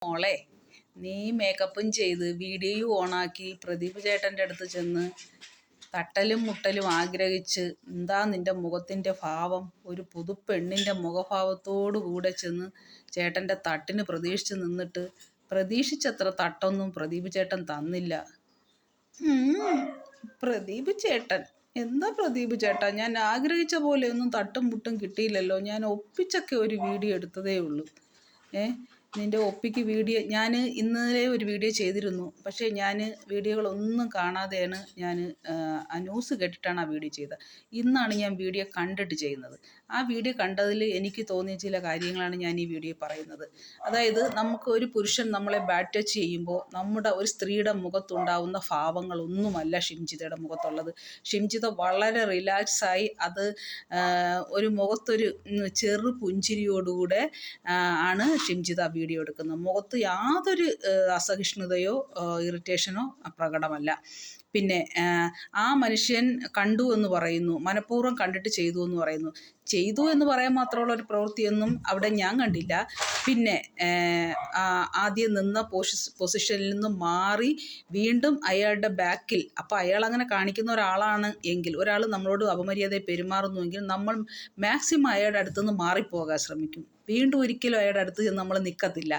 മോളെ, നീ മേക്കപ്പും ചെയ്ത് വീഡിയോ ഓണാക്കി പ്രദീപ് ചേട്ടൻ്റെ അടുത്ത് ചെന്ന് തട്ടലും മുട്ടലും ആഗ്രഹിച്ച് എന്താ നിൻ്റെ മുഖത്തിൻ്റെ ഭാവം, ഒരു പുതുപ്പെണ്ണിൻ്റെ മുഖഭാവത്തോടു കൂടെ ചെന്ന് ചേട്ടൻ്റെ തട്ടിന് പ്രതീക്ഷിച്ച് നിന്നിട്ട് പ്രതീക്ഷിച്ചത്ര തട്ടൊന്നും പ്രദീപ് ചേട്ടൻ തന്നില്ല. പ്രദീപ് ചേട്ടൻ എന്താ പ്രദീപ് ചേട്ടാ, ഞാൻ ആഗ്രഹിച്ച പോലെയൊന്നും തട്ടും മുട്ടും കിട്ടിയില്ലല്ലോ. ഞാൻ ഒപ്പിച്ചൊക്കെ ഒരു വീഡിയോ എടുത്തതേ ഉള്ളൂ. നിൻ്റെ ഒപ്പിക്ക് വീഡിയോ ഞാൻ ഇന്നലെ ഒരു വീഡിയോ ചെയ്തിരുന്നു. പക്ഷേ ഞാൻ വീഡിയോകളൊന്നും കാണാതെയാണ് ഞാൻ ആ ന്യൂസ് കേട്ടിട്ടാണ് ആ വീഡിയോ ചെയ്തത്. ഇന്നാണ് ഞാൻ വീഡിയോ കണ്ടിട്ട് ചെയ്യുന്നത്. ആ വീഡിയോ കണ്ടതിൽ എനിക്ക് തോന്നിയ ചില കാര്യങ്ങളാണ് ഞാൻ ഈ വീഡിയോ പറയുന്നത്. അതായത് നമുക്ക് ഒരു പുരുഷൻ നമ്മളെ ബാഡ് ടച്ച് ചെയ്യുമ്പോൾ നമ്മുടെ ഒരു സ്ത്രീയുടെ മുഖത്തുണ്ടാവുന്ന ഭാവങ്ങളൊന്നുമല്ല ഷിംജിതയുടെ മുഖത്തുള്ളത്. ഷിംജിത വളരെ റിലാക്സായി അത് ഒരു മുഖത്തൊരു ചെറു പുഞ്ചിരിയോടുകൂടെ ആണ് ഷിംജിത വീഡിയോ എടുക്കുന്നത്. മുഖത്ത് യാതൊരു അസഹിഷ്ണുതയോ ഇറിറ്റേഷനോ പ്രകടമല്ല. പിന്നെ ആ മനുഷ്യൻ കണ്ടു എന്ന് പറയുന്നു, മനഃപൂർവ്വം കണ്ടിട്ട് ചെയ്തു എന്ന് പറയുന്നു. ചെയ്തു എന്ന് പറയാൻ മാത്രമുള്ള ഒരു പ്രവൃത്തിയൊന്നും അവിടെ ഞാൻ കണ്ടില്ല. പിന്നെ ആദ്യം നിന്ന പൊസിഷനിൽ നിന്ന് മാറി വീണ്ടും അയാളുടെ ബാക്കിൽ, അപ്പോൾ അയാൾ അങ്ങനെ കാണിക്കുന്ന ഒരാളാണ് എങ്കിൽ, ഒരാൾ നമ്മളോട് അപമര്യാദയെ പെരുമാറുന്നുവെങ്കിൽ നമ്മൾ മാക്സിമം അയാളുടെ അടുത്തുനിന്ന് മാറിപ്പോകാൻ ശ്രമിക്കും. വീണ്ടും ഒരിക്കലും അയാളുടെ അടുത്ത് നമ്മൾ നിൽക്കത്തില്ല.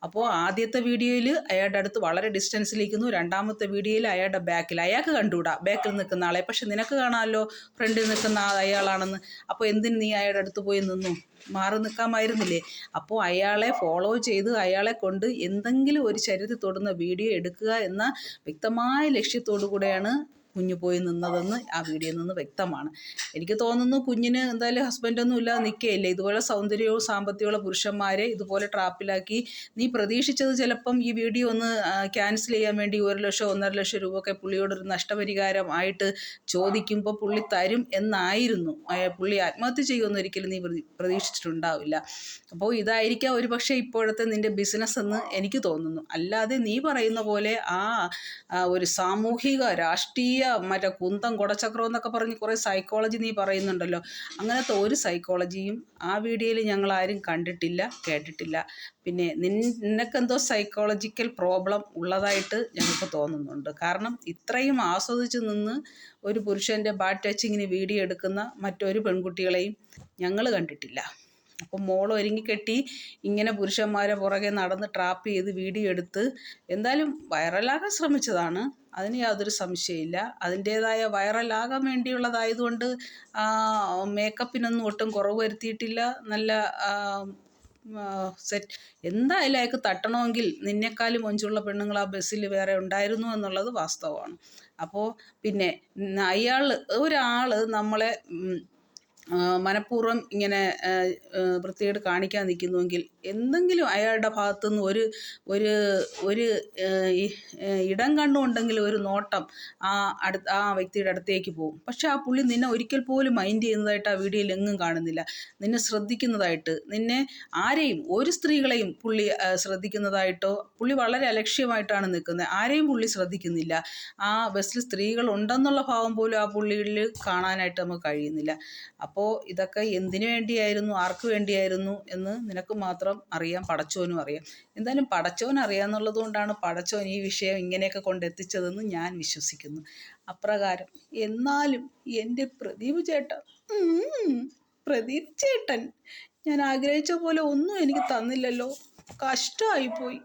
അപ്പോൾ ആദ്യത്തെ വീഡിയോയിൽ അയാളുടെ അടുത്ത് വളരെ ഡിസ്റ്റൻസിലിരിക്കുന്നു, രണ്ടാമത്തെ വീഡിയോയിൽ അയാളുടെ ബാക്കിൽ, അയാൾക്ക് കണ്ടുകൂടാ ബാക്കിൽ നിൽക്കുന്ന ആളെ, പക്ഷെ നിനക്ക് കാണാമല്ലോ ഫ്രണ്ടിൽ നിൽക്കുന്ന അയാളാണെന്ന്. അപ്പോൾ എന്തിന് നീ അയാളുടെ അടുത്ത് പോയി നിന്നു? മാറി നിൽക്കാമായിരുന്നില്ലേ? അപ്പോൾ അയാളെ ഫോളോ ചെയ്ത് അയാളെ കൊണ്ട് എന്തെങ്കിലും ഒരു ശരീരത്തിൽ തൊടുന്ന വീഡിയോ എടുക്കുക എന്ന വ്യക്തമായ ലക്ഷ്യത്തോടു കൂടെയാണ് കുഞ്ഞ് പോയി നിന്നതെന്ന് ആ വീഡിയോയിൽ നിന്ന് വ്യക്തമാണ്. എനിക്ക് തോന്നുന്നു കുഞ്ഞിന് എന്തായാലും ഹസ്ബൻഡൊന്നും ഇല്ലാതെ നിൽക്കുകയില്ലേ. ഇതുപോലെ സൗന്ദര്യവും സാമ്പത്തികമുള്ള പുരുഷന്മാരെ ഇതുപോലെ ട്രാപ്പിലാക്കി നീ പ്രതീക്ഷിച്ചത് ചിലപ്പം ഈ വീഡിയോ ഒന്ന് ക്യാൻസൽ ചെയ്യാൻ വേണ്ടി 1 ലക്ഷം 1.5 ലക്ഷം രൂപയൊക്കെ പുള്ളിയോടൊരു നഷ്ടപരിഹാരം ആയിട്ട് ചോദിക്കുമ്പോൾ പുള്ളി തരും എന്നായിരുന്നു. പുള്ളി ആത്മഹത്യ ചെയ്യുമെന്ന് ഒരിക്കലും നീ പ്രതീക്ഷിച്ചിട്ടുണ്ടാവില്ല. അപ്പോൾ ഇതായിരിക്കാം ഒരു പക്ഷേ ഇപ്പോഴത്തെ നിൻ്റെ ബിസിനസ് എന്ന് എനിക്ക് തോന്നുന്നു. അല്ലാതെ നീ പറയുന്ന പോലെ ഒരു സാമൂഹിക രാഷ്ട്രീയ മറ്റേ കുന്തം കുടച്ചക്രം എന്നൊക്കെ പറഞ്ഞ് കുറേ സൈക്കോളജി നീ പറയുന്നുണ്ടല്ലോ. അങ്ങനത്തെ ഒരു സൈക്കോളജിയും ആ വീഡിയോയിൽ ഞങ്ങളാരും കണ്ടിട്ടില്ല, കേട്ടിട്ടില്ല. പിന്നെ നിനക്കെന്തോ സൈക്കോളജിക്കൽ പ്രോബ്ലം ഉള്ളതായിട്ട് ഞങ്ങൾക്ക് തോന്നുന്നുണ്ട്. കാരണം ഇത്രയും ആസ്വദിച്ച് നിന്ന് ഒരു പുരുഷൻ്റെ ബാഡ് ടച്ചിങ്ങിന് വീഡിയോ എടുക്കുന്ന മറ്റൊരു പെൺകുട്ടികളെയും ഞങ്ങൾ കണ്ടിട്ടില്ല. അപ്പം മോൾ ഒരുങ്ങിക്കെട്ടി ഇങ്ങനെ പുരുഷന്മാരെ പുറകെ നടന്ന് ട്രാപ്പ് ചെയ്ത് വീഡിയോ എടുത്ത് എന്തായാലും വൈറലാകാൻ ശ്രമിച്ചതാണ്, അതിന് യാതൊരു സംശയമില്ല. അതിൻ്റേതായ വൈറലാകാൻ വേണ്ടിയുള്ളതായതുകൊണ്ട് മേക്കപ്പിനൊന്നും ഒട്ടും കുറവ് വരുത്തിയിട്ടില്ല. നല്ല സെറ്റ്. എന്തായാലും അയാൾക്ക് തട്ടണമെങ്കിൽ നിന്നെക്കാളും മൊഞ്ചുള്ള പെണ്ണുങ്ങൾ ആ ബസ്സിൽ വേറെ ഉണ്ടായിരുന്നു എന്നുള്ളത് വാസ്തവമാണ്. അപ്പോൾ പിന്നെ ഒരാൾ നമ്മളെ മനഃപൂർവ്വം ഇങ്ങനെ വൃത്തികേട് കാണിക്കാൻ നിൽക്കുന്നുവെങ്കിൽ എന്തെങ്കിലും അയാളുടെ ഭാഗത്തുനിന്ന് ഒരു ഇടം കണ്ടുകൊണ്ടെങ്കിൽ ഒരു നോട്ടം ആ വ്യക്തിയുടെ അടുത്തേക്ക് പോകും. പക്ഷെ ആ പുള്ളി നിന്നെ ഒരിക്കൽ പോലും മൈൻഡ് ചെയ്യുന്നതായിട്ട് ആ വീഡിയോയിൽ എങ്ങും കാണുന്നില്ല. നിന്നെ ശ്രദ്ധിക്കുന്നതായിട്ട്, നിന്നെ ആരെയും ഒരു സ്ത്രീകളെയും പുള്ളി ശ്രദ്ധിക്കുന്നതായിട്ടോ, പുള്ളി വളരെ അലക്ഷ്യമായിട്ടാണ് നിൽക്കുന്നത്. ആരെയും പുള്ളി ശ്രദ്ധിക്കുന്നില്ല. ആ ബസ്സിൽ സ്ത്രീകൾ ഉണ്ടെന്നുള്ള ഭാവം പോലും ആ പുള്ളിയിൽ കാണാനായിട്ട് നമുക്ക് കഴിയുന്നില്ല. അപ്പോൾ ഇതൊക്കെ എന്തിനു വേണ്ടിയായിരുന്നു, ആർക്ക് വേണ്ടിയായിരുന്നു എന്ന് നിനക്ക് മാത്രം അറിയാം, പടച്ചോനും അറിയാം. എന്തായാലും പടച്ചോൻ അറിയാമെന്നുള്ളത് കൊണ്ടാണ് പടച്ചോൻ ഈ വിഷയം ഇങ്ങനെയൊക്കെ കൊണ്ടെത്തിച്ചതെന്ന് ഞാൻ വിശ്വസിക്കുന്നു. അപ്രകാരം എന്നാലും എൻ്റെ പ്രദീപ് ചേട്ടൻ ഞാൻ ആഗ്രഹിച്ച പോലെ ഒന്നും എനിക്ക് തന്നില്ലല്ലോ. കഷ്ടമായിപ്പോയി.